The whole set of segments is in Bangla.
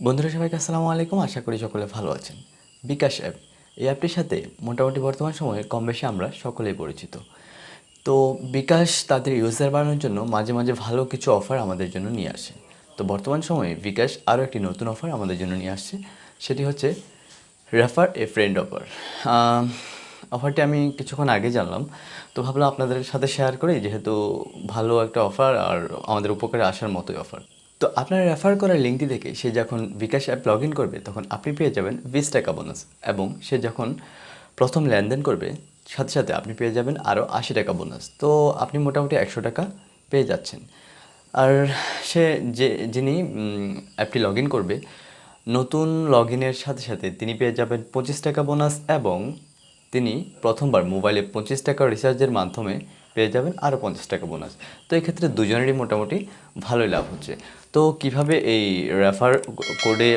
বন্ধুরা সবাইকে আসসালামু আলাইকুম। আশা করি সকলে ভালো আছেন। বিকাশ অ্যাপ, এই অ্যাপটির সাথে মোটামুটি বর্তমান সময়ে কম বেশি আমরা সকলেই পরিচিত। তো বিকাশ তাদের ইউজার বাড়ানোর জন্য মাঝে মাঝে ভালো কিছু অফার আমাদের জন্য নিয়ে আসে। তো বর্তমান সময়ে বিকাশ আরও একটি নতুন অফার আমাদের জন্য নিয়ে আসছে, সেটি হচ্ছে রেফার এ ফ্রেন্ড অফার। অফারটি আমি কিছুক্ষণ আগে জানলাম, তো ভাবলাম আপনাদের সাথে শেয়ার করি, যেহেতু ভালো একটা অফার আর আমাদের উপকারে আসার মতোই অফার। তো আপনার রেফার করা লিঙ্কটি দেখে সে যখন বিকাশ অ্যাপ লগ ইন করবে তখন আপনি পেয়ে যাবেন 20 টাকা বোনাস, এবং সে যখন প্রথম লেনদেন করবে সাথে সাথে আপনি পেয়ে যাবেন আরও 80 টাকা বোনাস। তো আপনি মোটামুটি 100 টাকা পেয়ে যাচ্ছেন। আর সে যিনি অ্যাপটি লগ ইন করবে, নতুন লগ ইনের সাথে সাথে তিনি পেয়ে যাবেন 25 টাকা বোনাস, এবং তিনি প্রথমবার মোবাইলে 25 টাকা রিচার্জের মাধ্যমে পেয়ে যাবেন আরও 50 টাকা বোনাস। তো এক্ষেত্রে দুজনেরই মোটামুটি ভালোই লাভ হচ্ছে। তো কিভাবে এই রেফার কোডে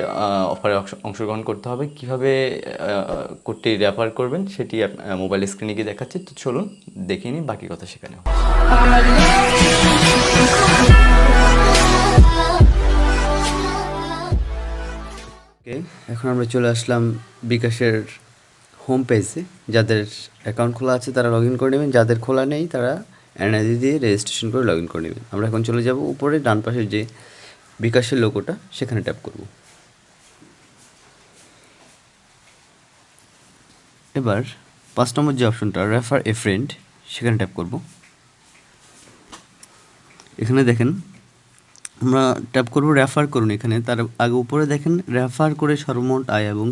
অফারে অংশগ্রহণ করতে হবে, কিভাবে কোডটি রেফার করবেন, সেটি মোবাইল স্ক্রিনে গিয়ে দেখাচ্ছি। তো চলুন দেখিয়ে নিই, বাকি কথা সেখানে হবে। ওকে, এখন আমরা চলে আসলাম বিকাশের হোম পেজে। যাদের অ্যাকাউন্ট খোলা আছে তারা লগ ইন করে নেবেন, যাদের খোলা নেই তারা এনআইডি দিয়ে রেজিস্ট্রেশন করে লগ ইন করে নেবেন। আমরা এখন চলে যাব উপরে ডান পাশের যে বিকাশের লোগোটা, সেখানে ট্যাপ করব। এবার 5 নম্বর যে অপশনটা রেফার এ ফ্রেন্ড, সেখানে ট্যাপ করব। এখানে দেখেন আমরা ট্যাপ করব রেফার করুন। এখানে তার আগে উপরে দেখেন রেফার করে সর্বমোট আয় এবং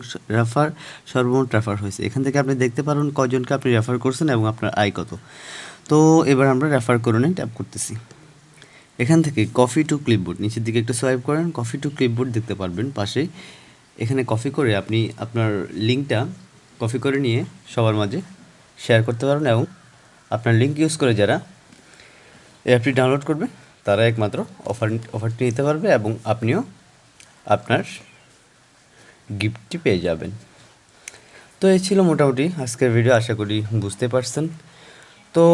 সর্বমোট রেফার হয়েছে। এখান থেকে আপনি দেখতে পারেন কজনকে আপনি রেফার করছেন এবং আপনার আয় কত। তো এবার আমরা রেফার করুনে ট্যাপ করতেছি। এখান থেকে কপি টু ক্লিপবোর্ড, নিচের দিকে একটু সোয়াইপ করেন, কপি টু ক্লিপবোর্ড দেখতে পারবেন পাশে। এখানে কপি করে আপনি আপনার লিঙ্কটা কপি করে নিয়ে সবার মাঝে শেয়ার করতে পারবেন, এবং আপনার লিঙ্ক ইউজ করে যারা এই অ্যাপটি ডাউনলোড করবে তারা একমাত্র অফারটি নিতে পারবে, এবং আপনিও আপনার গিফটটি পেয়ে যাবেন। তো এই ছিল মোটামুটি আজকের ভিডিও। আশা করি বুঝতে পারছেন। তো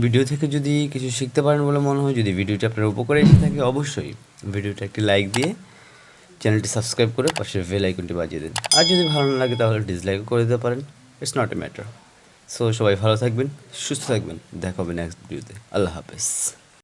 ভিডিও থেকে যদি কিছু শিখতে পারেন বলে মনে হয়, যদি ভিডিওটি আপনার উপকারে এসে থাকে, অবশ্যই ভিডিওটা একটি লাইক দিয়ে চ্যানেলটি সাবস্ক্রাইব করে পাশের বেল আইকনটি বাজিয়ে দিন। আর যদি ভালো না লাগে তাহলে ডিসলাইকও করে দিতে পারেন, it's not a matter. So সবাই ভালো থাকবেন, সুস্থ থাকবেন, দেখা হবে নেক্সট ভিডিওতে। আল্লাহ হাফেজ।